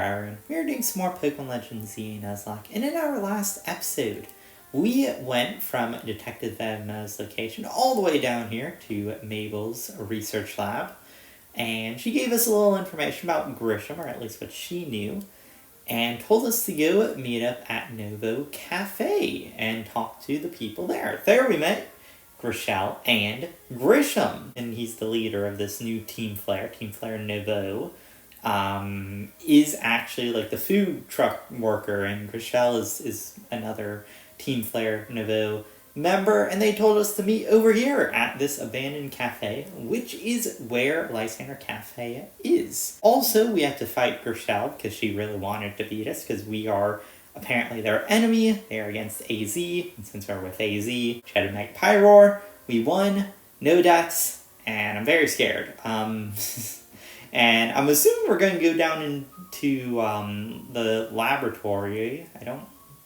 and we're doing some more Pokemon Legends Z Nuzlocke. And in our last episode, we went from Detective Veno's location all the way down here to Mabel's research lab. And she gave us a little information about Grisham, or at least what she knew, and told us to go meet up at Novo Cafe and talk to the people there. There we met Grisham and Grisham, and he's the leader of this new Team Flare Novo. Is actually like the food truck worker, and Grisham is another Team Flare Novo member, and they told us to meet over here at this abandoned cafe, which is where Lysandre Cafe is. Also, we have to fight Grisham because she really wanted to beat us, because we are apparently their enemy. They are against AZ, and since we're with AZ, she had to make Pyroar. We won, no deaths, and I'm very scared. And I'm assuming we're going to go down into the laboratory.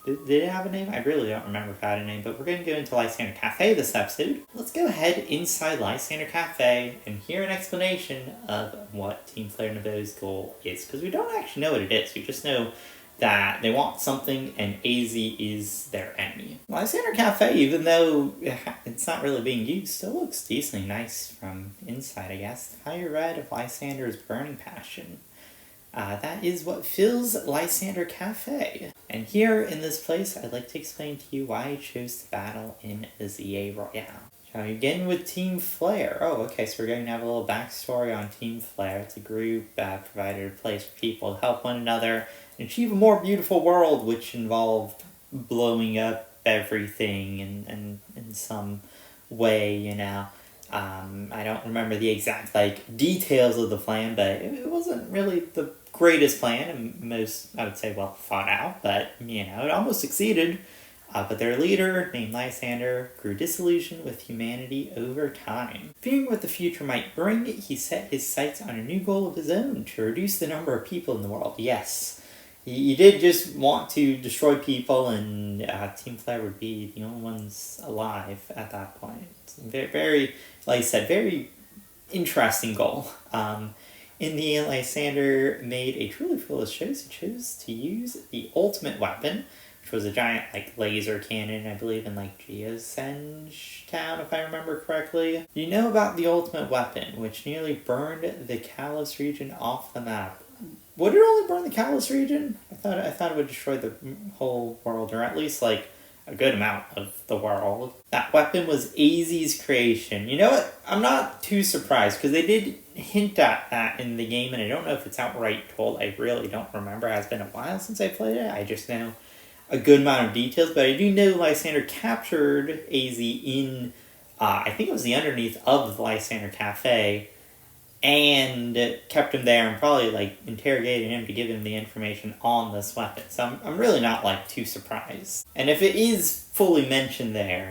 Did it have a name? I really don't remember if it had a name, but we're going to go into Lysandre Cafe this episode. Let's go ahead inside Lysandre Cafe and hear an explanation of what Team Flare Novo's goal is, because we don't actually know what it is. We just know that they want something and AZ is their enemy. Lysandre Cafe, even though it's not really being used, still looks decently nice from inside, I guess. Fire red of Lysandre's burning passion. That is what fills Lysandre Cafe. And here in this place, I'd like to explain to you why I chose to battle in the ZA Royale. Shall we begin with Team Flare? Oh, okay, so we're going to have a little backstory on Team Flare. It's a group that provided a place for people to help one another and achieve a more beautiful world, which involved blowing up everything in some way, you know. I don't remember the exact details of the plan, but it wasn't really the greatest plan, and most, I would say, well thought out, but it almost succeeded. But their leader, named Lysandre, grew disillusioned with humanity over time. Fearing what the future might bring, he set his sights on a new goal of his own, to reduce the number of people in the world. Yes, he did just want to destroy people, and Team Flare would be the only ones alive at that point. Very, very, like I said, very interesting goal. In the end, Lysandre made a truly foolish choice. He chose to use the ultimate weapon, which was a giant laser cannon, I believe, in Geosenge Town, if I remember correctly. You know about the ultimate weapon, which nearly burned the Kalos region off the map. Would it only burn the Kalos region? I thought it would destroy the whole world, or at least a good amount of the world. That weapon was AZ's creation. You know what? I'm not too surprised, because they did hint at that in the game, and I don't know if it's outright told. I really don't remember. It has been a while since I played it. I just know a good amount of details, but I do know Lysandre captured AZ in, I think it was the underneath of the Lysandre Cafe, and kept him there and probably interrogated him to give him the information on this weapon. So I'm really not too surprised. And if it is fully mentioned there,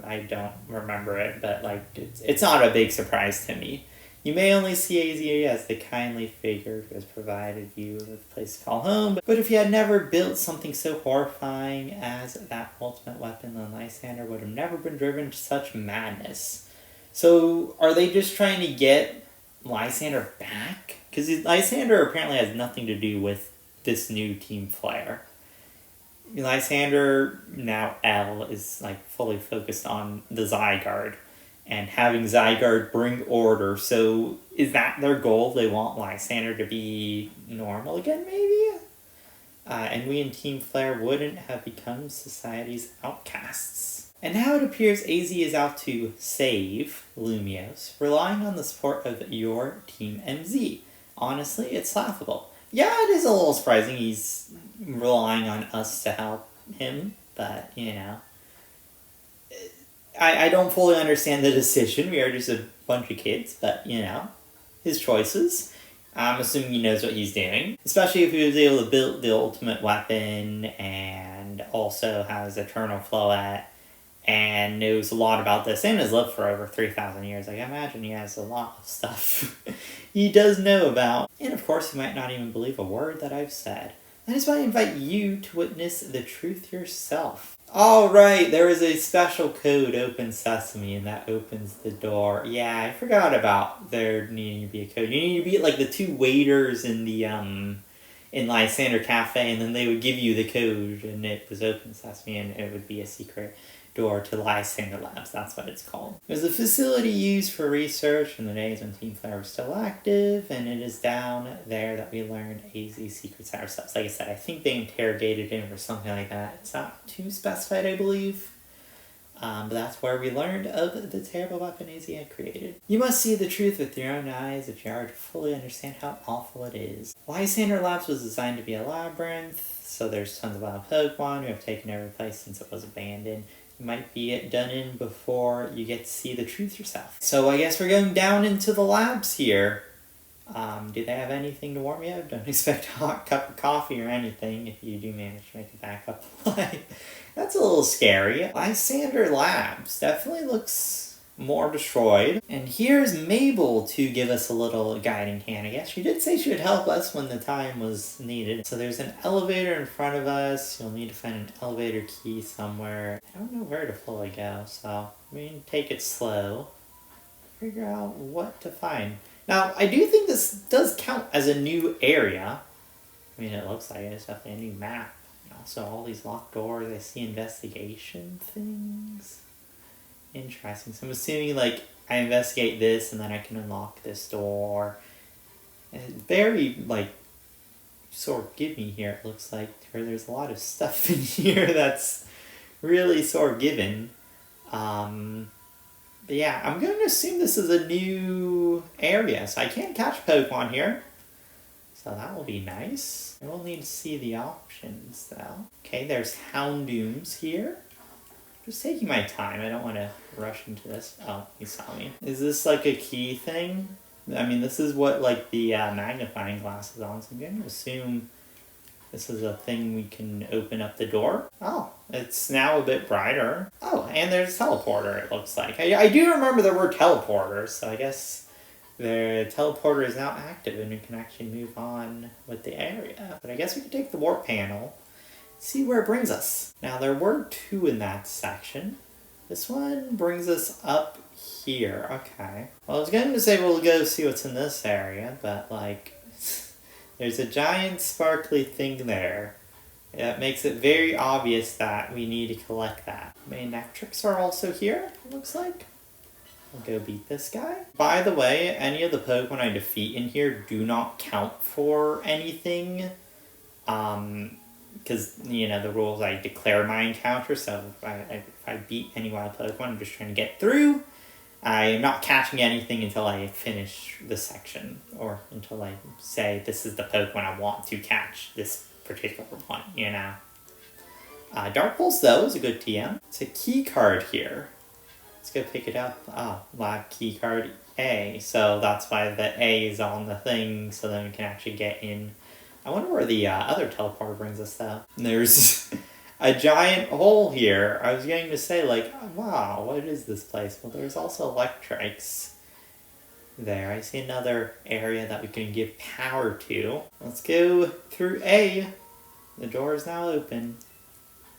I don't remember it, but it's not a big surprise to me. You may only see AZ as the kindly figure who has provided you with a place to call home, but if you had never built something so horrifying as that ultimate weapon, then Lysandre would have never been driven to such madness. So, are they just trying to get Lysandre back? Because Lysandre apparently has nothing to do with this new Team Flare. Lysandre, now L, is fully focused on the Zygarde and having Zygarde bring order. So, is that their goal? They want Lysandre to be normal again, maybe? And we in Team Flare wouldn't have become society's outcasts. And now it appears AZ is out to save Lumiose, relying on the support of your Team MZ. Honestly, it's laughable. Yeah, it is a little surprising he's relying on us to help him, but, I don't fully understand the decision. We are just a bunch of kids, but, his choices. I'm assuming he knows what he's doing, especially if he was able to build the ultimate weapon and also has Eternal Floette and knows a lot about this, and has lived for over 3,000 years. I imagine he has a lot of stuff he does know about. And of course, he might not even believe a word that I've said. That is why I invite you to witness the truth yourself. Alright, there is a special code, Open Sesame, and that opens the door. Yeah, I forgot about there needing to be a code. You need to be like the two waiters in the in Lysandre Cafe, and then they would give you the code, and it was open sesame, and it would be a secret door to Lysandre Labs. That's what it's called. It was a facility used for research in the days when Team Flare was still active, and it is down there that we learned AZ's secrets ourselves. Like I said, I think they interrogated him or something like that. It's not too specified, I believe. But that's where we learned of the terrible weapon AZ had created. You must see the truth with your own eyes if you are to fully understand how awful it is. Lysandre Labs was designed to be a labyrinth, so there's tons of wild Pokemon who have taken every place since it was abandoned. You might be done in before you get to see the truth yourself. So I guess we're going down into the labs here. Do they have anything to warm you up? Don't expect a hot cup of coffee or anything if you do manage to make it back up alive. That's a little scary. Lysandre Labs definitely looks more destroyed. And here's Mabel to give us a little guiding hand, I guess. She did say she would help us when the time was needed. So there's an elevator in front of us. You'll need to find an elevator key somewhere. I don't know where to fully go, so we can take it slow. Figure out what to find. Now, I do think this does count as a new area. I mean, it looks like it's definitely a new map. And also, all these locked doors. I see investigation things. Interesting. So I'm assuming, like, I investigate this and then I can unlock this door. And it's very, like, sort of given here, it looks like. Where there's a lot of stuff in here that's really sort of given. But yeah, I'm going to assume this is a new area, so I can't catch Pokemon here. So that will be nice. I will need to see the options, though. Okay, there's Houndooms here. Just taking my time. I don't want to rush into this. Oh, he saw me. Is this like a key thing? I mean, this is what like the magnifying glass is on, so I'm going to assume this is a thing we can open up the door. Oh, it's now a bit brighter. Oh, and there's a teleporter, it looks like. I do remember there were teleporters, so I guess the teleporter is now active and we can actually move on with the area. But I guess we can take the warp panel, see where it brings us. Now, there were two in that section. This one brings us up here. Okay. Well, I was going to say we'll go see what's in this area, but like... There's a giant sparkly thing there. That makes it very obvious that we need to collect that. Manectrics are also here, it looks like. I'll go beat this guy. By the way, any of the Pokemon I defeat in here do not count for anything. Because, you know, the rules, I declare my encounter, so if I beat any wild Pokemon, I'm just trying to get through. I am not catching anything until I finish the section, or until I say this is the Pokemon I want to catch, this particular one, you know. Dark Pulse, though, is a good TM. It's a key card here. Let's go pick it up. Oh, lab key card A. So that's why the A is on the thing, so then we can actually get in. I wonder where the other teleporter brings us, though. There's... a giant hole here. I was going to say, like, wow, what is this place? Well, there's also electrics there. I see another area that we can give power to. Let's go through A. The door is now open.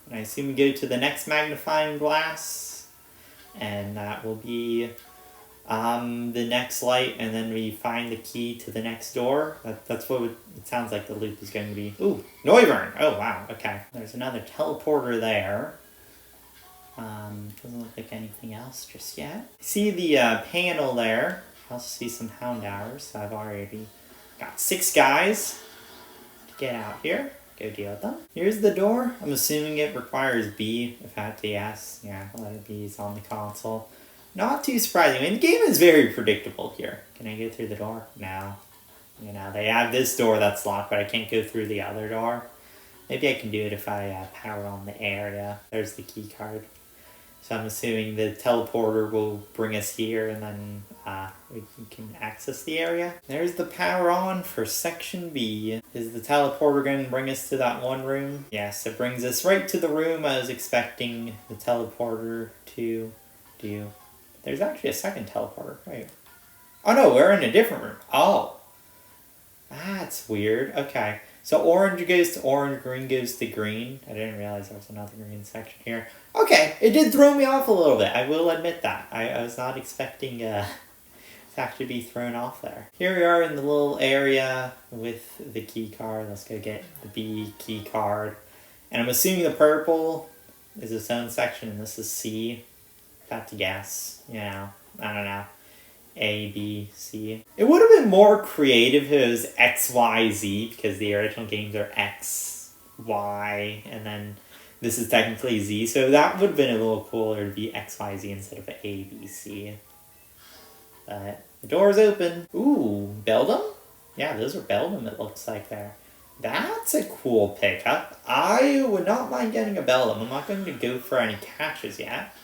And I assume we go to the next magnifying glass. And that will be the next light, and then we find the key to the next door. That's what it sounds like the loop is going to be. Ooh, Noivern! Oh, wow, okay. There's another teleporter there. Doesn't look like anything else just yet. See the panel there. I also see some Houndours, so I've already got 6 guys to get out here. Go deal with them. Here's the door. I'm assuming it requires B. If I have to yes, yeah, letter B is on the console. Not too surprising. I mean, the game is very predictable here. Can I go through the door? No. You know, they have this door that's locked, but I can't go through the other door. Maybe I can do it if I power on the area. There's the key card. So I'm assuming the teleporter will bring us here, and then we can access the area. There's the power on for section B. Is the teleporter going to bring us to that one room? Yes, it brings us right to the room I was expecting the teleporter to do. There's actually a second teleporter. Wait. Oh no, we're in a different room. Oh. That's weird. Okay. So orange goes to orange, green goes to green. I didn't realize there was another green section here. Okay, it did throw me off a little bit. I will admit that. I was not expecting to to actually be thrown off there. Here we are in the little area with the key card. Let's go get the B key card. And I'm assuming the purple is its own section and this is C. Got to guess, you know, I don't know. A, B, C. It would have been more creative if it was X, Y, Z, because the original games are X, Y, and then this is technically Z, so that would have been a little cooler to be X, Y, Z instead of A, B, C. But the door's open. Ooh, Beldum? Yeah, those are Beldum, it looks like there. That's a cool pickup. I would not mind getting a Beldum. I'm not going to go for any catches yet.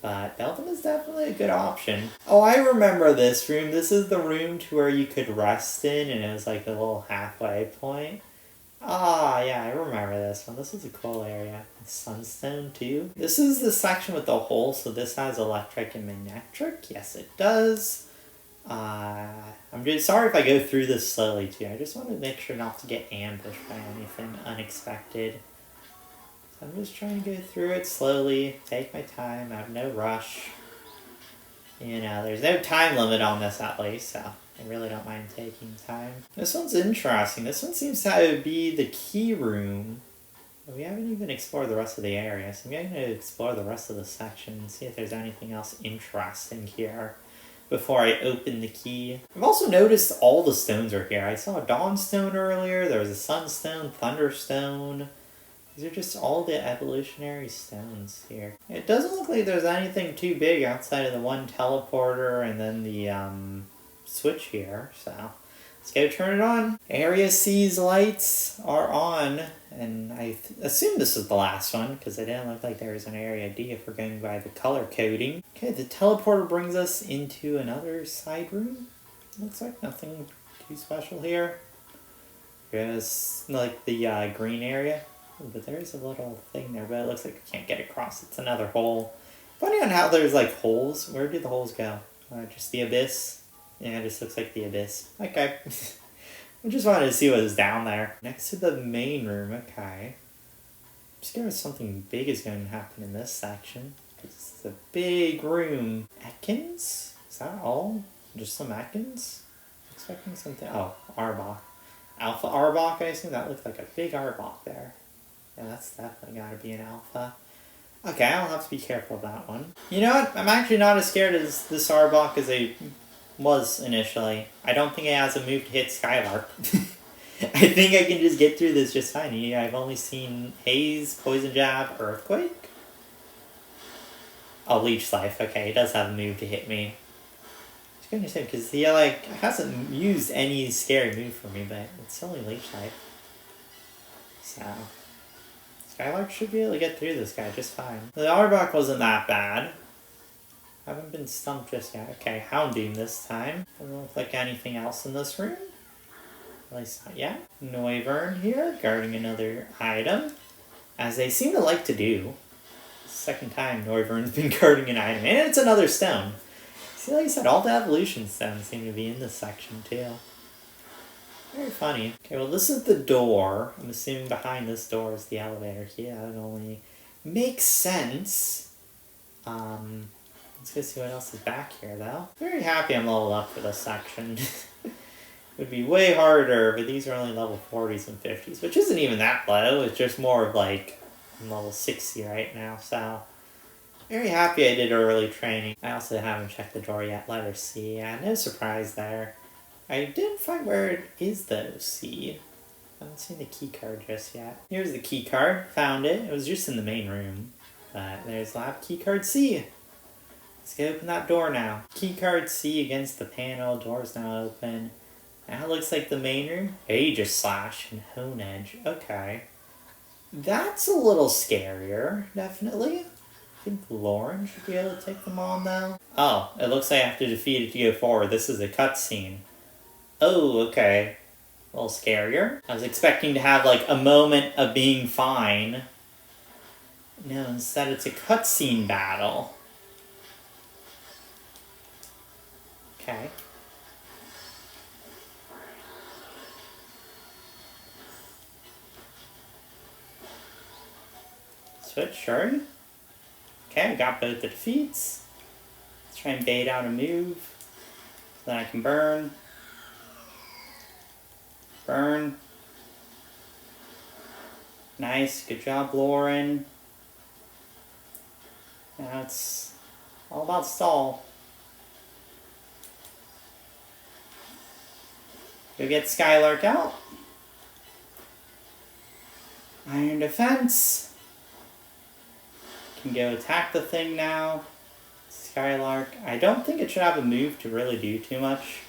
But Beldum is definitely a good option. Oh, I remember this room. This is the room to where you could rest in, and it was like a little halfway point. Ah, yeah, I remember this one. This is a cool area. Sunstone, too. This is the section with the hole, so this has electric and magnetic. Yes, it does. I'm just sorry if I go through this slowly, too. I just want to make sure not to get ambushed by anything unexpected. I'm just trying to go through it slowly, take my time, I have no rush. You know, there's no time limit on this at least, so I really don't mind taking time. This one's interesting. This one seems to be the key room. We haven't even explored the rest of the area, so I'm going to explore the rest of the section and see if there's anything else interesting here before I open the key. I've also noticed all the stones are here. I saw a Dawnstone earlier, there was a Sunstone, Thunderstone. These are just all the evolutionary stones here. It doesn't look like there's anything too big outside of the one teleporter and then the switch here, so let's go turn it on. Area C's lights are on, and I assume this is the last one because it didn't look like there was an Area D if we're going by the color coding. Okay, the teleporter brings us into another side room. Looks like nothing too special here. There's like the green area. Ooh, but there's a little thing there, but it looks like we can't get across. It's another hole. Funny on how there's like holes. Where do the holes go? Just the abyss? Yeah, it just looks like the abyss. Okay. I just wanted to see what was down there. Next to the main room, okay. I'm scared something big is going to happen in this section. This is a big room. Ekans? Is that all? Just some Ekans? Expecting something. Oh, Arbok. Alpha Arbok, I assume? That looks like a big Arbok there. Yeah, that's definitely got to be an alpha. Okay, I'll have to be careful of that one. You know what? I'm actually not as scared as this Arbok as I was initially. I don't think it has a move to hit Skylark. I think I can just get through this just fine. I've only seen Haze, Poison Jab, Earthquake. Oh, Leech Life. Okay, it does have a move to hit me. I was going to say, because he hasn't used any scary move for me, but it's only Leech Life. So Skylark should be able to get through this guy just fine. The Arbok wasn't that bad. Haven't been stumped just yet. Okay, Houndoom this time. Doesn't look like anything else in this room. At least not yet. Noivern here, guarding another item. As they seem to like to do. Second time Noivern's been guarding an item. And it's another stone. See, like I said, all the evolution stones seem to be in this section too. Very funny. Okay, well this is the door. I'm assuming behind this door is the elevator. Yeah, that only makes sense. Let's go see what else is back here though. Very happy I'm leveled up for this section. It would be way harder, but these are only level 40s and 50s, which isn't even that low. It's just more of like, I'm level 60 right now, so very happy I did early training. I also haven't checked the door yet. Letter C. Yeah, no surprise there. I didn't find where it is though, C. I haven't seen the key card just yet. Here's the key card. Found it. It was just in the main room. But there's lab key card C. Let's go open that door now. Key card C against the panel. Door's now open. Now it looks like the main room. Aegis Slash and Hone Edge. Okay. That's a little scarier, definitely. I think Lauren should be able to take them on though. Oh, it looks like I have to defeat it to go forward. This is a cutscene. Oh, okay. A little scarier. I was expecting to have like a moment of being fine. No, instead it's a cutscene battle. Okay. Switch, sure. Okay, I got both the defeats. Let's try and bait out a move. Then I can burn. Burn. Nice, good job, Lauren. Now it's all about stall. Go get Skylark out. Iron defense. Can go attack the thing now. Skylark. I don't think it should have a move to really do too much.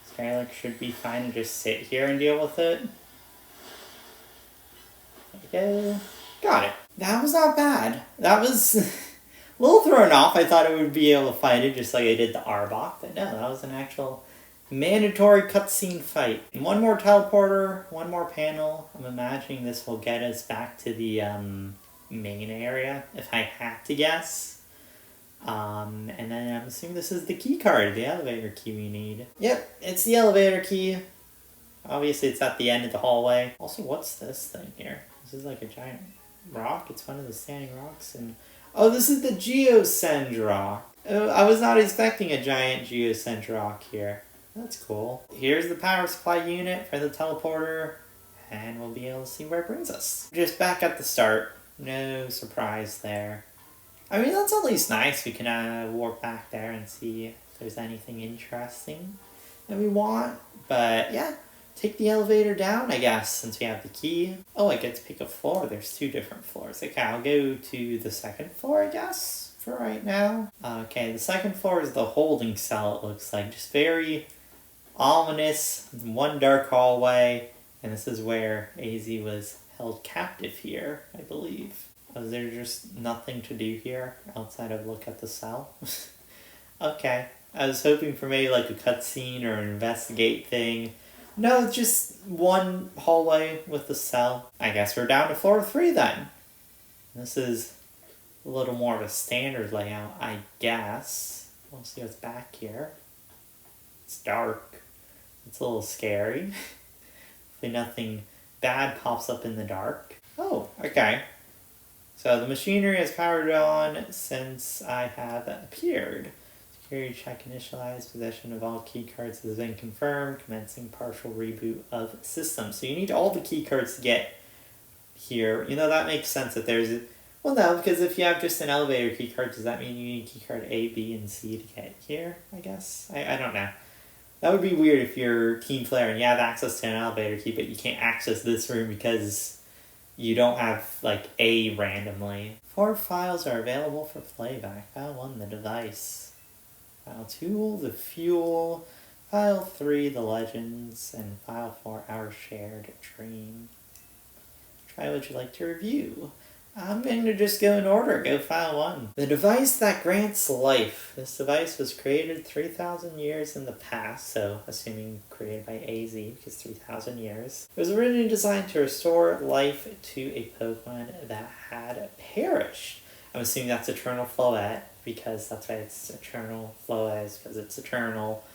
Skylark should be fine to just sit here and deal with it. There we go. Got it. That was not bad. That was a little thrown off. I thought it would be able to fight it just like I did the Arbok, but no, that was an actual mandatory cutscene fight. And one more teleporter, one more panel. I'm imagining this will get us back to the main area, if I had to guess. And then I'm assuming this is the key card, the elevator key we need. Yep, it's the elevator key. Obviously it's at the end of the hallway. Also, what's this thing here? This is like a giant rock. It's one of the standing rocks. And oh, this is the Geosend rock. I was not expecting a giant Geosend rock here. That's cool. Here's the power supply unit for the teleporter, and we'll be able to see where it brings us. Just back at the start. No surprise there. I mean, that's at least nice. We can warp back there and see if there's anything interesting that we want. But yeah, take the elevator down, I guess, since we have the key. Oh, I get to pick a floor. There's 2 different floors. Okay, I'll go to the 2nd floor, I guess, for right now. Okay, the 2nd floor is the holding cell, it looks like. Just very ominous. One dark hallway. And this is where AZ was held captive here, I believe. Was there just nothing to do here outside of look at the cell? Okay. I was hoping for maybe like a cutscene or an investigate thing. No, it's just one hallway with the cell. I guess we're down to floor 3 then. This is a little more of a standard layout, I guess. We'll see what's back here. It's dark. It's a little scary. Hopefully nothing bad pops up in the dark. Oh, okay. So the machinery is powered on since I have appeared. Security check initialized. Possession of all key cards has been confirmed. Commencing partial reboot of system. So you need all the key cards to get here. You know, that makes sense that there's... Well, no, because if you have just an elevator key card, does that mean you need key card A, B, and C to get here, I guess? I don't know. That would be weird if you're team player and you have access to an elevator key, but you can't access this room because you don't have, like, A randomly. 4 files are available for playback. File 1, the device. File 2, the fuel. File 3, the legends. And File 4, our shared dream. Try what you'd like to review. I'm going to just go in order. Go File 1. The device that grants life. This device was created 3,000 years in the past, so assuming created by AZ, because 3,000 years. It was originally designed to restore life to a Pokemon that had perished. I'm assuming that's Eternal Floette, because that's why it's Eternal Floette, because it's eternal.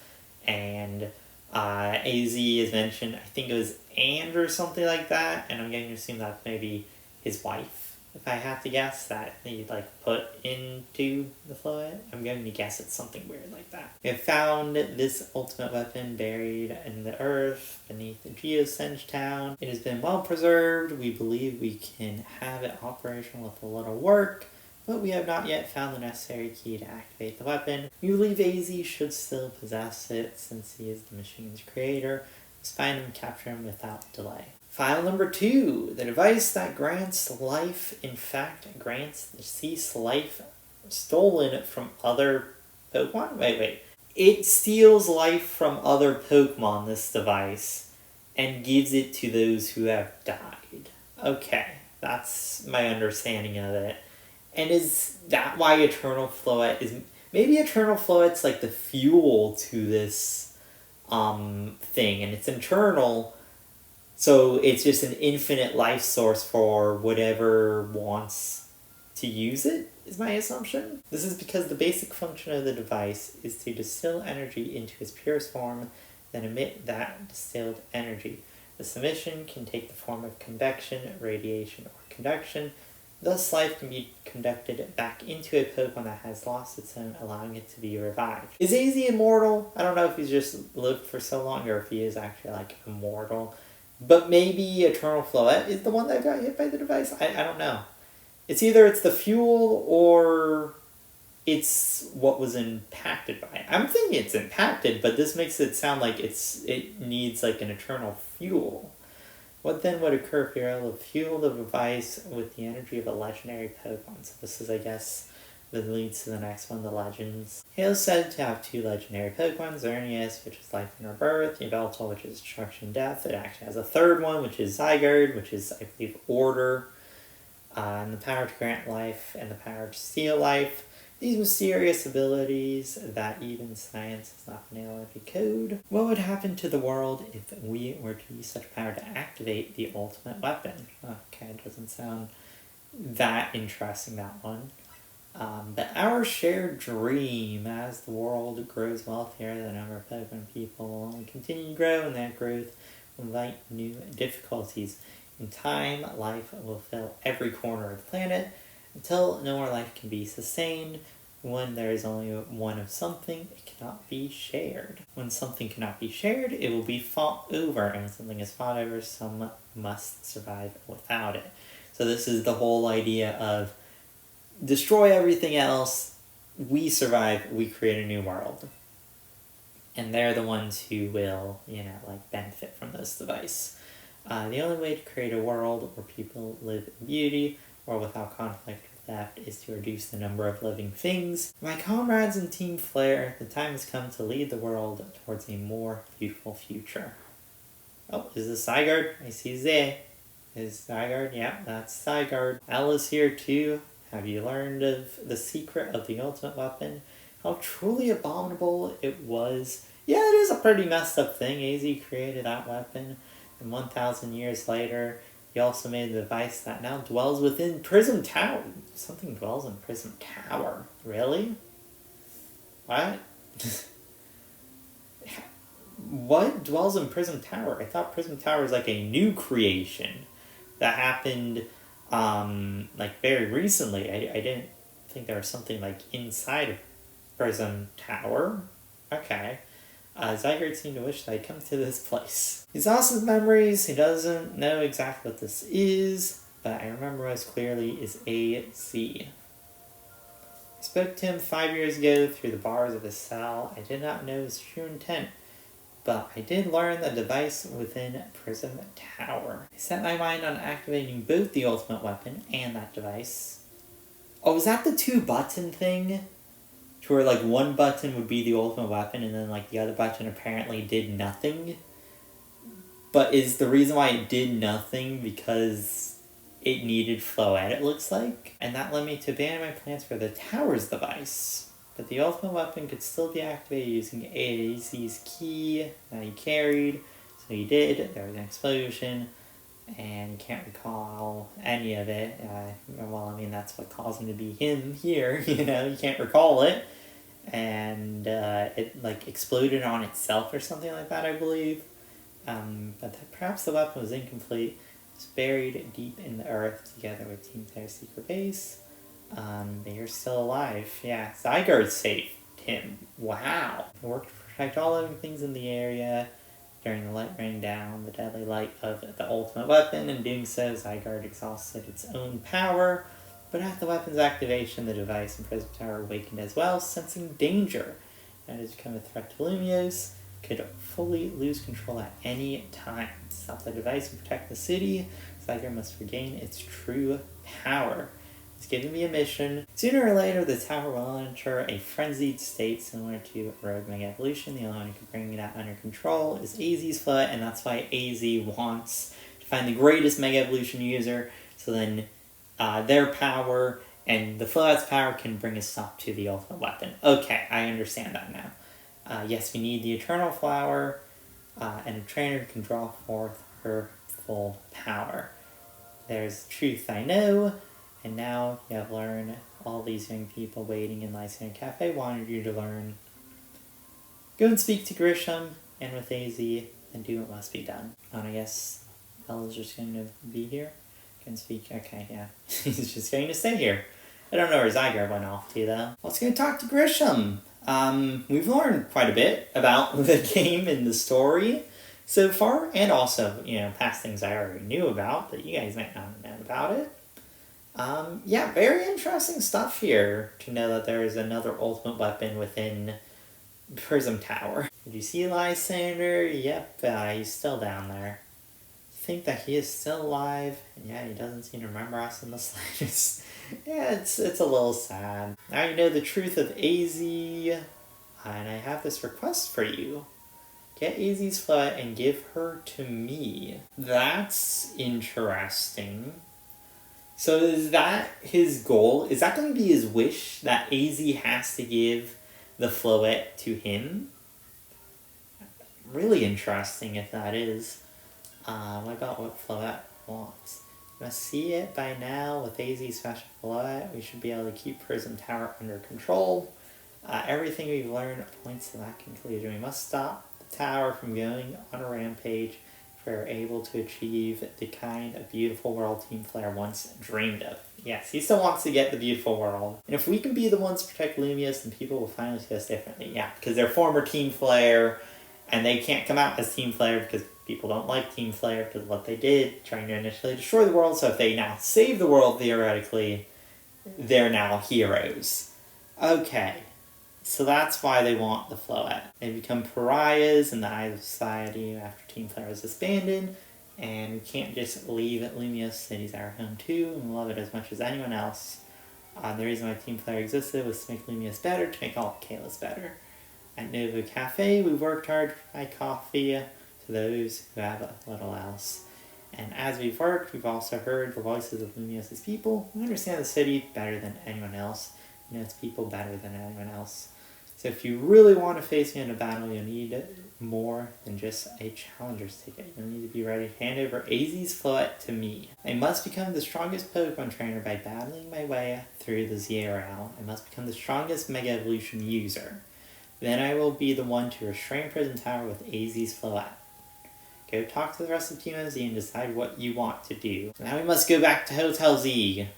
And AZ is mentioned, I think it was And or something like that, and I'm going to assume that's maybe his wife. If I have to guess that he put into the Floette, I'm going to guess it's something weird like that. We have found this ultimate weapon buried in the earth beneath the Geosenge town. It has been well preserved. We believe we can have it operational with a little work, but we have not yet found the necessary key to activate the weapon. We believe AZ should still possess it since he is the machine's creator. Let's find him and capture him without delay. File number 2. The device that grants life, in fact, grants deceased life stolen from other Pokemon? Wait. It steals life from other Pokemon, this device, and gives it to those who have died. Okay, that's my understanding of it. And is that why Eternal Floette is... Maybe Eternal Floette's like the fuel to this thing, and it's internal... So it's just an infinite life source for whatever wants to use it, is my assumption. This is because the basic function of the device is to distill energy into its purest form, then emit that distilled energy. This emission can take the form of convection, radiation, or conduction. Thus, life can be conducted back into a Pokemon that has lost its own, allowing it to be revived. Is AZ immortal? I don't know if he's just lived for so long or if he is actually, like, immortal. But maybe Eternal Floette is the one that got hit by the device? I don't know. It's either it's the fuel or it's what was impacted by it. I'm thinking it's impacted, but this makes it sound like it needs, like, an eternal fuel. What then would occur if you're able to fuel the device with the energy of a legendary Pokemon? So this is, I guess, that leads to the next one, the Legends. Hale's said to have 2 legendary Pokemon, Xerneas, which is life and rebirth, Yveltal, which is destruction and death. It actually has a third one, which is Zygarde, which is, I believe, order, and the power to grant life and the power to steal life. These mysterious abilities that even science has not been able to decode. What would happen to the world if we were to use such power to activate the ultimate weapon? Okay, it doesn't sound that interesting, that one. But our shared dream, as the world grows wealthier, the number of Pokemon people will only continue to grow, and that growth will invite new difficulties. In time, life will fill every corner of the planet, until no more life can be sustained. When there is only one of something, it cannot be shared. When something cannot be shared, it will be fought over, and when something is fought over, some must survive without it. So this is the whole idea of destroy everything else, we survive, we create a new world. And they're the ones who will, benefit from this device. The only way to create a world where people live in beauty or without conflict or theft is to reduce the number of living things. My comrades in Team Flare, the time has come to lead the world towards a more beautiful future. Oh, is this Zygarde? I see Z. Is Zygarde? Yeah, that's Zygarde. Ella's here too. Have you learned of the secret of the ultimate weapon? How truly abominable it was. Yeah, it is a pretty messed up thing. AZ created that weapon, and 1,000 years later, he also made a device that now dwells within Prism Tower. Something dwells in Prism Tower. Really? What? What dwells in Prism Tower? I thought Prism Tower was like a new creation that happened, very recently. I didn't think there was something, inside of Prism Tower. Okay. Zygarde seemed to wish that I'd come to this place. He's lost his memories. He doesn't know exactly what this is, but I remember most clearly is AZ. I spoke to him 5 years ago through the bars of his cell. I did not know his true intent, but I did learn the device within Prism Tower. I set my mind on activating both the ultimate weapon and that device. Oh, is that the 2-button thing? To where, one button would be the ultimate weapon, and then, the other button apparently did nothing? But is the reason why it did nothing because it needed Floette, it looks like? And that led me to abandon my plans for the Tower's device. But the ultimate weapon could still be activated using AZ's key that he carried. So he did. There was an explosion, and you can't recall any of it. That's what caused him to be him here. You can't recall it. And it exploded on itself or something like that, I believe. But perhaps the weapon was incomplete. It was buried deep in the earth together with Team Claire's secret base. But you're still alive. Yeah, Zygarde saved him. Wow. He worked to protect all living things in the area during the light raining down, the deadly light of the ultimate weapon. In doing so, Zygarde exhausted its own power. But at the weapon's activation, the device in Prism Tower awakened as well, sensing danger. And has become a threat to Lumiose, could fully lose control at any time. To stop the device and protect the city, Zygarde must regain its true power. It's giving me a mission. Sooner or later, the tower will enter a frenzied state similar to Rogue Mega Evolution. The only one who can bring that under control is AZ's Floette, and that's why AZ wants to find the greatest Mega Evolution user, so then their power and the Floette's power can bring a stop to the ultimate weapon. Okay, I understand that now. Yes, we need the Eternal Flower, and a trainer who can draw forth her full power. There's truth I know, and now you have learned. All these young people waiting in Lysandre Cafe wanted you to learn. Go and speak to Grisham and with AZ, and do what must be done. And I guess Ella's just going to be here. Can speak. Okay, yeah. He's just going to stay here. I don't know where Zygarde went off to, though. Let's go talk to Grisham. We've learned quite a bit about the game and the story so far, and also, past things I already knew about, but you guys might not have known about it. Yeah, very interesting stuff here to know that there is another ultimate weapon within Prism Tower. Did you see Lysandre? Yep, he's still down there. Think that he is still alive. Yeah, he doesn't seem to remember us in the slightest. Yeah, it's a little sad. Now you know the truth of AZ, and I have this request for you. Get AZ's Floette and give her to me. That's interesting. So is that his goal? Is that going to be his wish, that AZ has to give the Floette to him? Really interesting if that is. What about what Floette wants? You must see it by now with AZ's special Floette. We should be able to keep Prism Tower under control. Everything we've learned points to that conclusion. We must stop the tower from going on a rampage if we're able to achieve the kind of beautiful world Team Flare once dreamed of. Yes, he still wants to get the beautiful world. And if we can be the ones to protect Lumious, then people will finally see us differently. Yeah, because they're former Team Flare, and they can't come out as Team Flare because people don't like Team Flare because of what they did, trying to initially destroy the world. So if they now save the world, theoretically, they're now heroes. Okay, so that's why they want the Floette. They become pariahs in the eyes of society after Team Flare is disbanded, and we can't just leave Lumious City's our home too, and love it as much as anyone else. The reason why Team Flare existed was to make Lumious better, to make all Kayla's better. At Nova Cafe, we've worked hard to provide coffee to those who have little else. And as we've worked, we've also heard the voices of Lumious's people. We understand the city better than anyone else. We know its people better than anyone else. So if you really want to face me in a battle, you'll need more than just a challenger's ticket. You'll need to be ready to hand over AZ's Floette to me. I must become the strongest Pokemon trainer by battling my way through the ZRL. I must become the strongest Mega Evolution user. Then I will be the one to restrain Prison Tower with AZ's Floette. Go talk to the rest of Team OZ and decide what you want to do. Now we must go back to Hotel Z.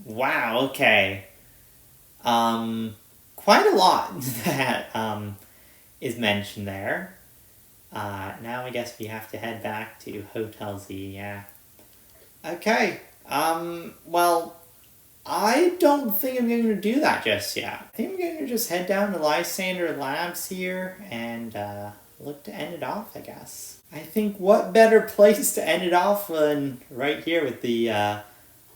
Wow, okay. Quite a lot that is mentioned there. Now I guess we have to head back to Hotel Z, yeah. Okay, well, I don't think I'm going to do that just yet. I think I'm going to just head down to Lysandre Labs here and look to end it off, I guess. I think what better place to end it off than right here with the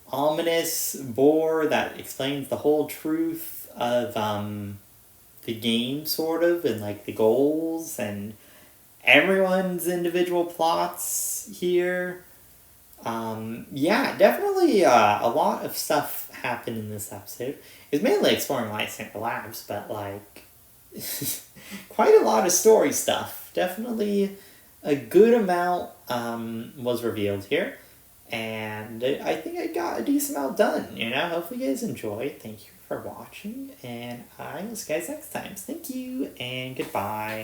ominous board that explains the whole truth of the game, sort of, and like the goals and everyone's individual plots here. Yeah, definitely a lot of stuff happened in this episode. It's mainly exploring Lysandre Labs, but like quite a lot of story stuff. Definitely a good amount was revealed here, and I think I got a decent amount done, Hopefully you guys enjoyed. Thank you for watching, and I will see you guys next time. Thank you, and goodbye.